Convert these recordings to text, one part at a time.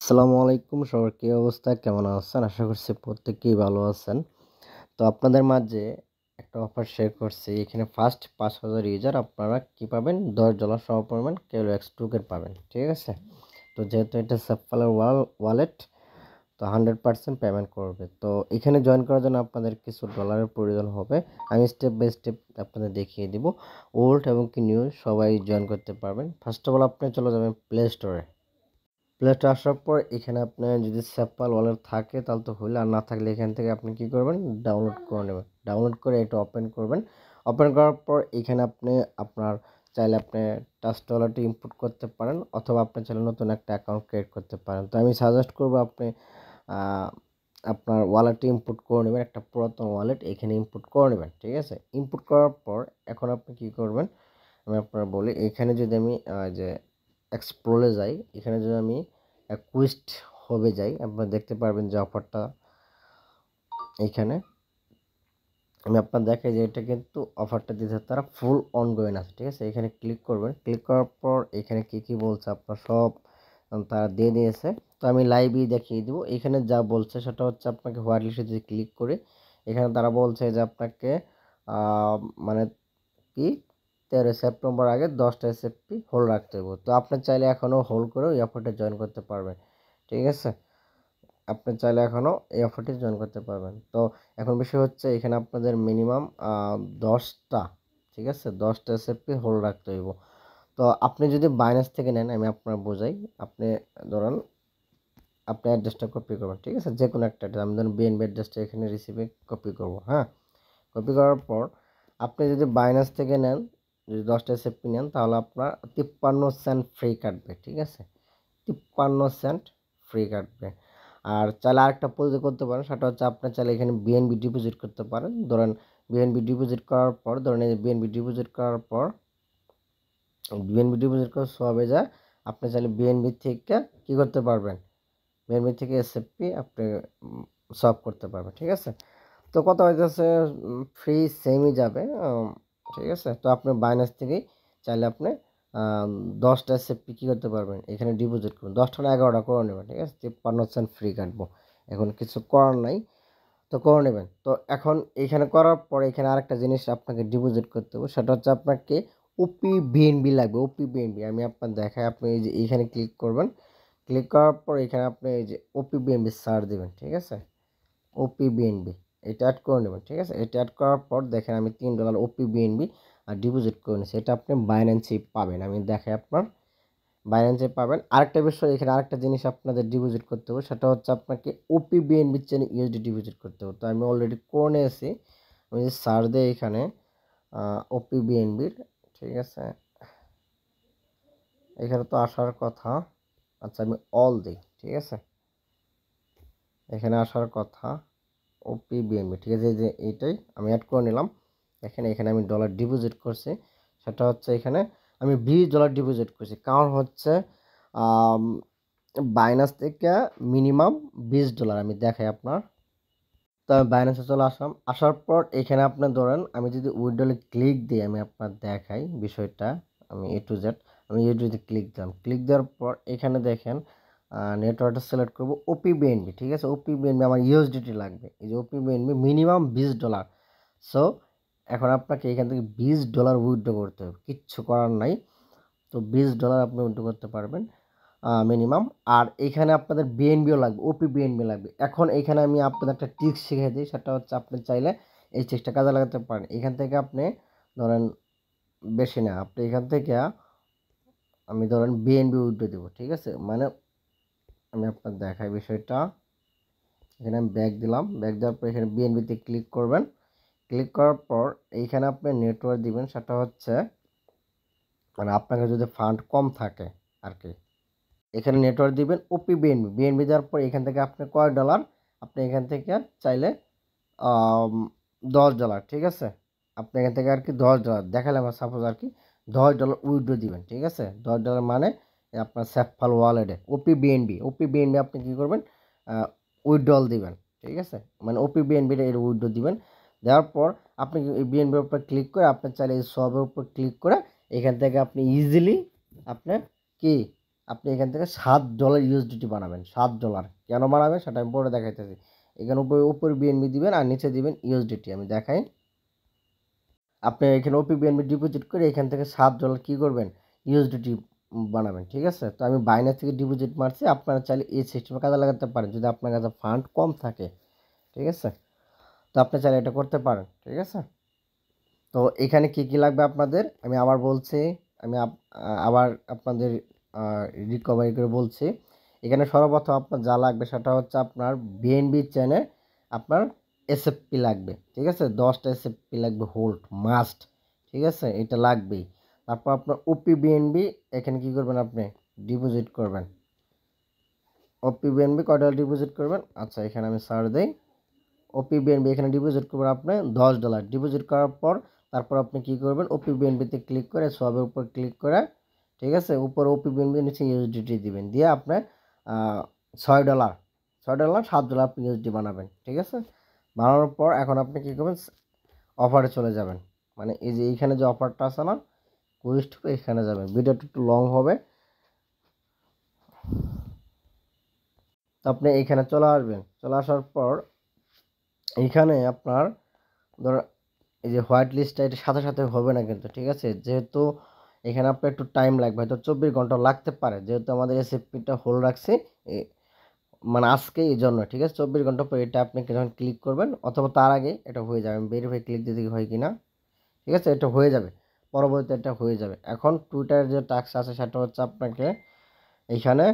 আসসালামু আলাইকুম, সবার কি অবস্থা, কেমন আছেন? আশা করছি প্রত্যেকেই ভালো আছেন। তো আপনাদের মাঝে একটা অফার শেয়ার করছি। এখানে ফার্স্ট ৫,০০০ ইউজার আপনারা কি পাবেন? $10 সমপরিমাণ KLX টোকেন পাবেন। ঠিক আছে? তো যেহেতু এটা সেফালের ওয়ালেট, তো 100% পেমেন্ট করবে। তো এখানে জয়েন করার জন্য আপনাদের কিছু ডলারের প্রয়োজন হবে। আমি স্টেপ বাই স্টেপ আপনাদের দেখিয়ে দিব। ওল্ড এবং কি নিউ সবাই জয়েন করতে পারবেন। ফার্স্ট অফ অল আপনি চলে যাবেন প্লে স্টোরে। প্লে স্টোরে আসার পর এখানে আপনার যদি স্যাপাল ওয়ালেট থাকে তাহলে তো হইলো, আর না থাকলে এখান থেকে আপনি কি করবেন, ডাউনলোড করে নেবেন। ডাউনলোড করে এটা ওপেন করবেন। ওপেন করার পর এখানে আপনি আপনার চাইলে আপনি ট্রাস্ট ওয়ালেটে ইনপুট করতে পারেন, অথবা আপনি চাইলে নতুন একটা অ্যাকাউন্ট ক্রিয়েট করতে পারেন। তো আমি সাজেস্ট করবো আপনি আপনার ওয়ালেটে ইনপুট করে নেবেন, একটা পুরাতন ওয়ালেট এখানে ইনপুট করে নেবেন। ঠিক আছে? ইনপুট করার পর এখন আপনি কি করবেন আমি আপনার বলি। এখানে যদি আমি যে এক্সপ্লোরে যাই, এখানে যদি আমি কুইস্ট হবে যাই, আপনারা দেখতে পারবেন যে অফারটা এইখানে আমি আপনার দেখাই যে এটা কিন্তু অফারটা দিতে তারা ফুল অনগোয়িং আছে। ঠিক আছে? এখানে ক্লিক করবেন। ক্লিক করার পর এখানে কি বলছে আপনার সব তারা দিয়ে দিয়েছে। তো আমি লাইভই দেখিয়ে দিব। এখানে যা বলছে সেটা হচ্ছে আপনাকে হোয়াইট লিস্টে যদি ক্লিক করে এখানে তারা বলছে যে আপনাকে মানে কি 13 সেপ্টেম্বর আগে 10টা এসএফপি হোল্ড রাখতে হবে। তো আপনি চাইলে এখনও হোল্ড করেও এই অফারটা জয়েন করতে পারবেন। ঠিক আছে? আপনি চাইলে এখনও এই অফারটি জয়েন করতে পারবেন। তো এখন বিষয় হচ্ছে এখানে আপনাদের মিনিমাম 10টা, ঠিক আছে, 10টা এসএফপি হোল্ড রাখতে হইব। তো আপনি যদি বাইন্যান্স থেকে নেন, আমি আপনার বোঝাই, আপনি ধরেন আপনি অ্যাড্রেসটা কপি করবেন। ঠিক আছে? যে কোনো একটা অ্যাড্রেস, আমি ধরেন বিএনবি অ্যাড্রেসটা এখানে রিসিভে কপি করব। হ্যাঁ, কপি করার পর আপনি যদি বাইন্যান্স থেকে নেন, যদি 10টা এসএফপি নেন তাহলে আপনার 53 সেন্ট ফ্রি কাটবে। ঠিক আছে? 53 সেন্ট ফ্রি কাটবে। আর চাইলে আরেকটা পদ্ধতি করতে পারেন, সেটা হচ্ছে আপনার চাইলে এখানে বিএনবি ডিপোজিট করতে পারেন। ধরেন বিএনবি ডিপোজিট করার পর, ধরেন এই বিএনবি ডিপোজিট করার পর বিএনবি ডিপোজিট করে সবে যায়, আপনি চাইলে বিএনবি থেকে কি করতে পারবেন, বিএনবি থেকে এসএফপি আপনি সলভ করতে পারবেন। ঠিক আছে? তো কথা হইতেছে ফ্রি সেমই যাবে। ঠিক আছে? তো আপনি বাইন্যান্স থেকেই চাইলে আপনি 10টা এসএফপি কী করতে পারবেন, এখানে ডিপোজিট করুন। 10টা না 11টা করে নেবেন। ঠিক আছে? 53 সেন্ট ফ্রি কাটবো। এখন কিছু করার নাই, তো করে নেবেন। তো এখন এইখানে করার পরে এখানে আরেকটা জিনিস আপনাকে ডিপোজিট করতে হবে, সেটা হচ্ছে আপনাকে ওপি বিএনবি লাগবে। ওপি বিএনবি আমি আপনার দেখাই। আপনি এই যে এইখানে ক্লিক করবেন। ক্লিক করার পর এখানে আপনি এই যে ওপি বিএনবি সার্চ দেবেন। ঠিক আছে? ওপি বিএনবি এটা অ্যাড করে নেবেন। ঠিক আছে? এটা অ্যাড করার পর দেখেন আমি $3 ওপি বিএনবি আর ডিপোজিট করে নিয়েছি। এটা আপনি বাইন্যান্সে পাবেন। আমি দেখাই আপনার, বাইন্যান্সে পাবেন। আরেকটা বিষয়, এখানে আরেকটা জিনিস আপনাদের ডিপোজিট করতে হবে, সেটা হচ্ছে আপনাকে ওপি বিএনবির চেনে ইউএসডি ডিপোজিট করতে হবে। তো আমি অলরেডি করে নিয়েছি। আমি যে সার্চ দিই এখানে ওপি বিএনবির, ঠিক আছে, এখানে তো আসার কথা। আচ্ছা, আমি অল দিই। ঠিক আছে? এখানে আসার কথা ওপি বিএনবি। ঠিক আছে? এই যে এইটাই আমি অ্যাড করে নিলাম। এখানে আমি ডলার ডিপোজিট করছি, সেটা হচ্ছে এখানে আমি $20 ডিপোজিট করছি। কারণ হচ্ছে বাইন্যান্স থেকে মিনিমাম $20 আমি দেখাই আপনার। তো আমি বাইন্যান্সে চলে আসলাম। আসার পর এখানে আপনার ধরেন আমি যদি উইথড্রলে ক্লিক দিই, আমি আপনার দেখাই বিষয়টা। আমি এ টু জেড আমি এ টু জেড ক্লিক দিলাম। ক্লিক দেওয়ার পর এখানে দেখেন নেটওয়ার্কটা সিলেক্ট করব ওপি বিএনবি। ঠিক আছে? ওপি বিএনবি আমার ইউএসডিটি লাগবে। এই যে ওপি বিএনবি মিনিমাম $20। সো এখন আপনাকে এখান থেকে $20 উইথড্র করতে হবে, কিচ্ছু করার নাই। তো $20 আপনি উইথড্র করতে পারবেন মিনিমাম। আর এখানে আপনাদের বিএনবিও লাগবে, ওপি বিএনবি লাগবে। এখন এখানে আমি আপনাদের একটা ট্রিক্স শিখিয়ে দিই, সেটা হচ্ছে আপনি চাইলে এই ট্রিক্সটা কাজে লাগাতে পারেন। এখান থেকে আপনি ধরেন বেশি না, আপনি এখান থেকে আমি ধরেন বিএনবি উইথড্র দেবো। ঠিক আছে? মানে আমি আপনার দেখাই বিষয়টা। এখানে আমি ব্যাক দিলাম। ব্যাক দেওয়ার পর এখানে বিএনবিতে ক্লিক করবেন। ক্লিক করার পর এইখানে আপনি নেটওয়ার্ক দিবেন, সেটা হচ্ছে মানে আপনাকে যদি ফান্ড কম থাকে আর কি, এখানে নেটওয়ার্ক দিবেন ওপি বিএনবি। বিএনবি দেওয়ার পর এখান থেকে আপনি কয় ডলার, আপনি এখান থেকে চাইলে $10। ঠিক আছে? আপনি এখান থেকে আর কি $10 দেখালাম সাপোজ আর কি $10 উইথড্র দিবেন। ঠিক আছে? $10 মানে আপনার স্যাফাল ওয়ালেটে ওপি বিএনবি। ওপি বিএনবি আপনি কী করবেন, উইথড্রল দিবেন। ঠিক আছে? মানে ওপি বিএনবিটা এর উইথড্র দিবেন। দেওয়ার পর আপনি এই বিএনবির উপর ক্লিক করে আপনি চাইলে এই সবের উপর ক্লিক করে এখান থেকে আপনি ইজিলি আপনি কি আপনি এখান থেকে $7 ইউএসডিটি বানাবেন। $7 কেন বানাবেন সেটা আমি পরে দেখাইতেছি। এখানে উপরে বিএনবি দিবেন আর নিচে দিবেন ইউএসডিটি। আমি দেখাই। আপনি এখানে ওপি বিএনবি ডিপোজিট করে এখান থেকে $7 কি করবেন, ইউএসডিটি বানাবেন। ঠিক আছে, তো আমি বাইনান্স থেকে ডিপোজিট মারছি। আপনারা চাইলে এই সিস্টেমে কাজে লাগাতে পারেন যদি আপনার কাছে ফান্ড কম থাকে। ঠিক আছে, তো আপনি চাইলে এটা করতে পারেন। ঠিক আছে, তো এখানে কি কি লাগবে আপনাদের আমি আবার বলছি। আমি আবার আপনাদের রিকভারি করে বলছি। এখানে সর্বপ্রথম আপনার যা লাগবে সেটা হচ্ছে আপনার বিএনবি চেনে আপনার এসএফপি লাগবে। ঠিক আছে, 10টা এসএফপি লাগবে, হোল্ড মাস্ট। ঠিক আছে, এটা লাগবেই। তারপর আপনার ওপি বিএনবি এখানে কি করবেন, আপনি ডিপোজিট করবেন। ওপি বিএনবি কয়টা ডিপোজিট করবেন, আচ্ছা এখানে আমি সার্চ দিই। ওপি বিএনবি এখানে ডিপোজিট করবেন আপনি $10। ডিপোজিট করার পর তারপর আপনি কি করবেন, ওপি বিএনবিতে ক্লিক করে সবের উপর ক্লিক করে, ঠিক আছে, উপরে ওপি বিএনবি নিচে ইউএসডিটি দিবেন, দিয়ে আপনি $6 $7 আপনি ইউএসডি বানাবেন। ঠিক আছে, বানানোর পর এখন আপনি কি করবেন, অফারে চলে যাবেন। মানে এই যে এইখানে যে অফারটা আছে না, কুইস্ট এখানে যাবেন। ভিডিওটা একটু লং হবে, তো আপনি এইখানে চলে আসবেন। চলে আসার পর এইখানে আপনার ধর এই যে হোয়াইট লিস্টটা এটার সাথে সাথে হবে না কিন্তু। ঠিক আছে, যেহেতু এখানে আপনার একটু টাইম লাগবে, হয়তো 24 ঘন্টা লাগতে পারে, যেহেতু আমাদের এসএফপিটা হোল্ড রাখছে মানে আজকে এই জন্য। ঠিক আছে, 24 ঘন্টা পর এটা আপনি যখন ক্লিক করবেন অথবা তার আগে এটা হয়ে যাবে। আমি ভেরিফাই ক্লিক দিতে হয় কি না। ঠিক আছে, এটা হয়ে যাবে, পরবর্তীতে এটা হয়ে যাবে। এখন টুইটারের যে টাস্ক আছে সেটা হচ্ছে আপনাকে এইখানে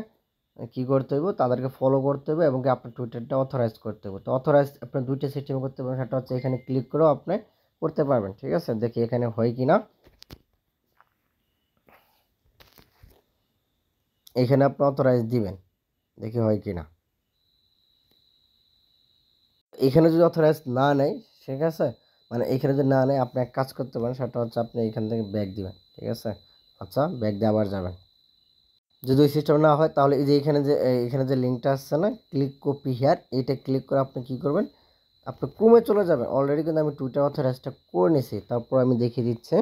কি করতে হবে, তাদেরকে ফলো করতে হবে এবং কি আপনার টুইটারটা অথরাইজ করতে হবে। তো অথরাইজ আপনার দুইটা সিস্টেম করতে পারবেন, সেটা হচ্ছে এখানে ক্লিক করেও আপনি করতে পারবেন। ঠিক আছে, দেখি এখানে হয় কি না। এখানে আপনি অথরাইজ দিবেন, দেখি হয় কি না। এখানে যদি অথরাইজ না নেয়, ঠিক আছে, মানে এখানে যদি না নেয়, আপনি এক কাজ করতে পারেন, সেটা হচ্ছে আপনি এখান থেকে ব্যাক দিবেন। ঠিক আছে, আচ্ছা ব্যাক দিয়ে আবার যাবেন। যদি ওই সিস্টেম না হয় তাহলে এই যে এখানে যে লিঙ্কটা আসছে না, ক্লিক কপি হেয়ার, এইটা ক্লিক করে আপনি কি করবেন, আপনি ক্রোমে চলে যাবেন। অলরেডি কিন্তু আমি টুইটার অথরাইজটা করে নিয়েছি, তারপর আমি দেখিয়ে দিচ্ছি।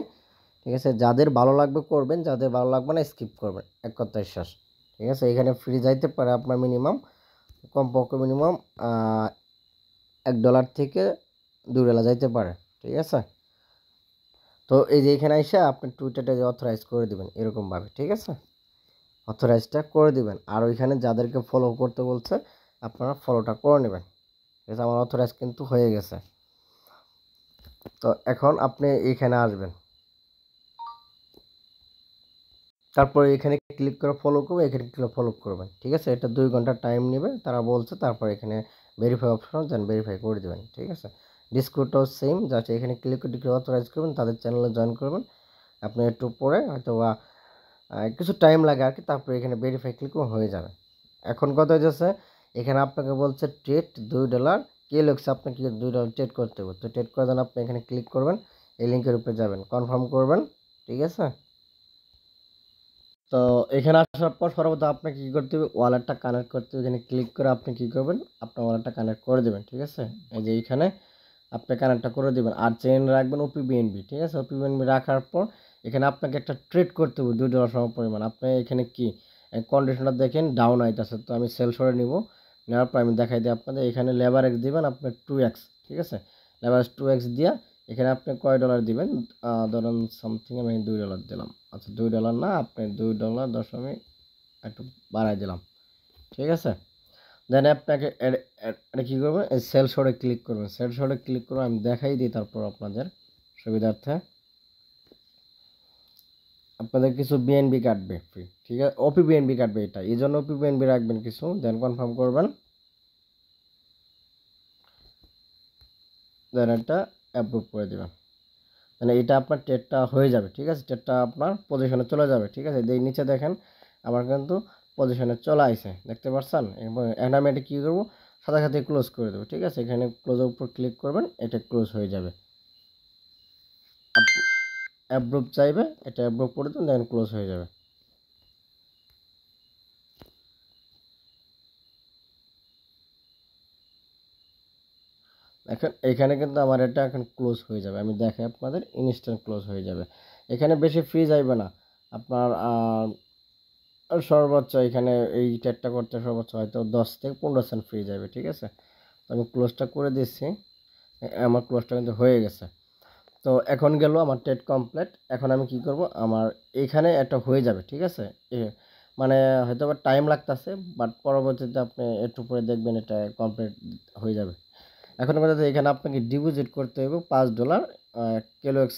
ঠিক আছে, যাদের ভালো লাগবে করবেন, যাদের ভালো লাগবে না স্কিপ করবেন, এক কথায় শেষ। ঠিক আছে, এখানে ফ্রি যাইতে পারে আপনার মিনিমাম, কমপক্ষে মিনিমাম $1 থেকে $2 যাইতে পারে। ঠিক আছে, তো এই যে এখানে এসে আপনি টুইটারটা যে অথরাইজ করে দিবেন এরকমভাবে। ঠিক আছে, অথরাইজটা করে দিবেন। আর ওইখানে যাদেরকে ফলো করতে বলছে আপনারা ফলোটা করে নেবেন। ঠিক আছে, আমার অথরাইজ কিন্তু হয়ে গেছে। তো এখন আপনি এখানে আসবেন, তারপরে এখানে ক্লিক করে ফলো করবেন, এখানে ক্লিক ফলো করবেন। ঠিক আছে, এটা 2 ঘন্টা টাইম নেবে তারা বলছে। তারপর এখানে ভেরিফাই অপশন দেন, ভেরিফাই করে দেবেন। ঠিক আছে, ডিসকোডটাও সেম, জাস্ট এখানে ক্লিক করে অথরাইজ করবেন, তাদের চ্যানেলে জয়েন করবেন। আপনি একটু পরে হয়তো বা কিছু টাইম লাগে আর কি, তারপরে এখানে ভেরিফাই ক্লিক হয়ে যাবে। এখন কথা হচ্ছে এখানে আপনাকে বলছে ট্রেড $2, কে লোকছে আপনাকে $2 ট্রেড করতে হবে। তো ট্রেড করার জন্য আপনি এখানে ক্লিক করবেন, এই লিঙ্কের উপরে যাবেন, কনফার্ম করবেন। ঠিক আছে, তো এখানে আসার পর সর্বদা আপনাকে কী করতে হবে, ওয়ালেটটা কানেক্ট করতে হবে। এখানে ক্লিক করে আপনি কী করবেন, আপনার ওয়ালেটটা কানেক্ট করে দেবেন। ঠিক আছে, এই যে এইখানে আপনি কানেক্টটা করে দেবেন আর চেন রাখবেন ওপি বিএনবি। ঠিক আছে, ওপি বিএনবি রাখার পর এখানে আপনাকে একটা ট্রেড করতে হবে $2 সম পরিমাণ। আপনি এখানে কি কন্ডিশনটা দেখেন ডাউন আইতেছে, তো আমি সেল সরে নিব। নেওয়ার পর আমি দেখাই দিই আপনাদের, এখানে লেভারেজ দিবেন আপনার 2x। ঠিক আছে, লেভারেজ 2x দিয়া এখানে আপনি কয় ডলার দিবেন, ধরুন সামথিং আমি $2 দিলাম। আচ্ছা $2 না, আপনি $2.10 একটু বাড়াই দিলাম। ঠিক আছে, দেন আপনাকে এটা কী করবেন, এই সেল শোরে ক্লিক করবেন। সেল শোরে ক্লিক করে আমি দেখাই দিই তারপর আপনাদের সুবিধার্থে। আপনাদের কিছু বিএনবি কাটবে ফ্রি। ঠিক আছে, ওপি বিএনবি কাটবে, এটা এই জন্য ওপি বিএনবি রাখবেন কিছু, দেন কনফার্ম করবেন, দেন এটা অ্যাপ্রুভ করে দেবেন। মানে এটা আপনার ট্রেডটা হয়ে যাবে। ঠিক আছে, ট্রেডটা আপনার পজিশনে চলে যাবে। ঠিক আছে, এই নিচে দেখেন আমার কিন্তু পজিশনে চলে আসে, দেখতে পাচ্ছেন। এখন আমি এটা কী করবো, সাথে সাথে ক্লোজ করে দেবো। ঠিক আছে, এখানে ক্লোজের উপর ক্লিক করবেন, এটা ক্লোজ হয়ে যাবে। অ্যাপ্রুভ চাইবে, এটা অ্যাপ্রুভ করে দেন, দেন ক্লোজ হয়ে যাবে। এখন এখানে কিন্তু আমার এটা এখন ক্লোজ হয়ে যাবে। আমি দেখাই আপনাদের, ইনস্ট্যান্ট ক্লোজ হয়ে যাবে। এখানে বেশি ফ্রি যাইবে না আপনার, আর সর্বোচ্চ এখানে এই ট্রেডটা করতে সর্বোচ্চ হয়তো 10 থেকে 15 সেন্ট ফ্রি যাবে, ঠিক আছে। তো আমি ক্লোজটা করে দিচ্ছি, আমার ক্লোজটা কিন্তু হয়ে গেছে। তো এখন গেল আমার ট্রেড কমপ্লিট। এখন আমি কি করব, আমার এখানে একটা হয়ে যাবে, ঠিক আছে। মানে হয়তো বা টাইম লাগতেছে, বাট পরবর্তীতে আপনি একটু পরে দেখবেন এটা কমপ্লিট হয়ে যাবে। এখন কথা হচ্ছে এখানে আপনাকে ডিপোজিট করতে হবে $5 কেলোএক্স,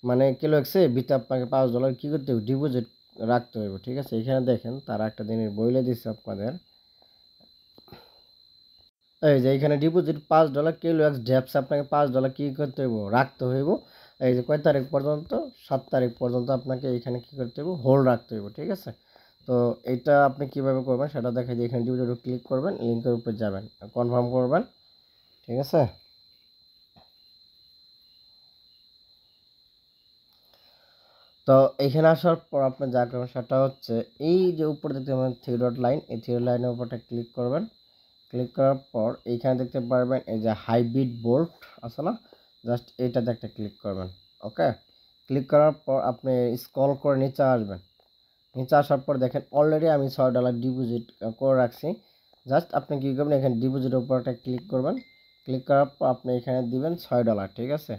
মানে কেলোএক্সে বিতে আপনাকে $5 কী করতে হবে, ডিপোজিট রাখতে হবে, ঠিক আছে। এখানে দেখেন তারা একটা জিনিস বলে দিচ্ছে আপনাদের, এই যে এখানে ডিপোজিট $5 কেলোএক্স ড্যাপস আপনাকে $5 কী করতে হইব, রাখতে হইব। এই যে কয় তারিখ পর্যন্ত, 7 তারিখ পর্যন্ত আপনাকে এখানে কী করতে হইব, হোল্ড রাখতে হইব, ঠিক আছে। তো এটা আপনি কিভাবে করবেন সেটা দেখা যায়, এখানে ডিপোজিট ক্লিক করবেন, লিঙ্কের উপর যাবেন, কনফার্ম করবেন, ঠিক আছে। তো এখানে আসার পর আপনি যা করবেন সেটা হচ্ছে এই যে উপরে দেখতে পাবেন 3 ডট লাইন, এই 3 লাইনের উপরটা ক্লিক করবেন। ক্লিক করার পর এইখানে দেখতে পারবেন এই যে হাইব্রিড বোল্ট আছে না, জাস্ট এইটাতে একটা ক্লিক করবেন। ওকে, ক্লিক করার পর আপনি স্ক্রল করে নিচে আসবেন। নিচে আসার পর দেখেন অলরেডি আমি $6 ডিপোজিট করে রাখছি। জাস্ট আপনি কী করবেন, এখানে ডিপোজিটের উপর একটা ক্লিক করবেন। ক্লিক করার পর আপনি এখানে দিবেন $6, ঠিক আছে।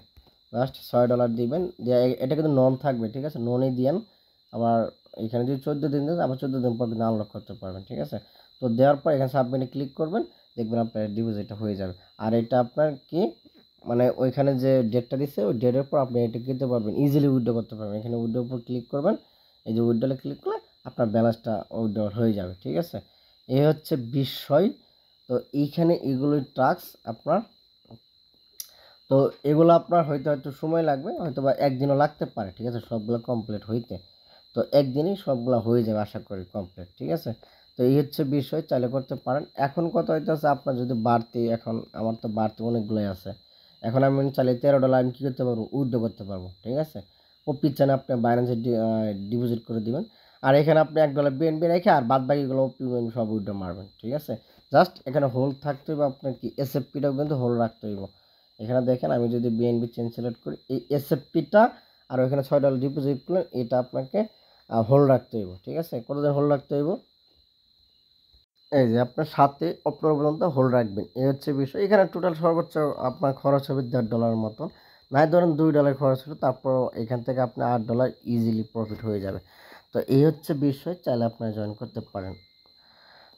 জাস্ট $6 দিবেন, দিয়ে এটা কিন্তু নন থাকবে, ঠিক আছে, ননই দিয়েন। আবার এখানে যদি 14 দিন দেন, আবার 14 দিন পর কিন্তু আনলক করতে পারবেন, ঠিক আছে। তো দেওয়ার পর এখানে সাবমিটে ক্লিক করবেন, দেখবেন আপনার ডিপোজিটটা হয়ে যাবে। আর এটা আপনার কি, মানে ওইখানে যে ডেটটা দিচ্ছে ওই ডেটের পর আপনি এটা কিনতে পারবেন, ইজিলি উইথড্র করতে পারবেন। এখানে উইথড্রোর উপর ক্লিক করবেন, এই যে উইথড্রলে ক্লিক করলে আপনার ব্যালেন্সটা উইথড্র হয়ে যাবে, ঠিক আছে। এই হচ্ছে বিষয়। তো এইখানে এগুলোই টাস্ক আপনার। তো এগুলো আপনার হয়তো একটু সময় লাগবে, হয়তো বা একদিনও লাগতে পারে, ঠিক আছে, সবগুলো কমপ্লিট হইতে। তো একদিনই সবগুলো হয়ে যাবে আশা করি কমপ্লিট, ঠিক আছে। তো এই হচ্ছে বিষয়, চাইলে করতে পারেন। এখন কথা হইতেছে আপনার যদি বাড়তি, এখন আমার তো বাড়তি অনেকগুলোই আছে। এখন আমি চাইলে $13 আমি কী করতে পারবো, উইথড্র করতে পারবো, ঠিক আছে। ও পিছনে আপনি বাইন্যান্সে ডিপোজিট করে দিবেন। আর এখানে আপনি $1 বিএনবি রেখে আর বাদ বাকিগুলো সব উইথড্র মারবেন, ঠিক আছে। জাস্ট এখানে হোল্ড থাকতে হবে, আপনার কি এসএফপিটাও কিন্তু হোল্ড রাখতে হইব। এখানে দেখেন আমি যদি বিএনবি চেন সিলেক্ট করি, এই এসএফপিটা আর ওইখানে $6 ডিপোজিট করলেন, এটা আপনাকে হোল্ড রাখতে হইব, ঠিক আছে। কতদিন হোল্ড রাখতে হইব, এই যে আপনার 7 অক্টোবর পর্যন্ত হোল্ড রাখবেন, এই হচ্ছে বিষয়। এখানে টোটাল সর্বোচ্চ আপনার খরচ হবে $1.5 মতন, নাই ধরেন $2 খরচ হলো, তারপর এখান থেকে আপনার $8 ইজিলি প্রফিট হয়ে যাবে। তো এই হচ্ছে বিষয়, চাইলে আপনারা জয়েন করতে পারেন।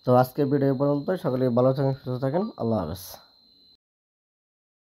তো আজকের ভিডিও পর্যন্ত, সকলে ভালো থাকেন, সুস্থ থাকেন, আল্লাহ হাফেজ।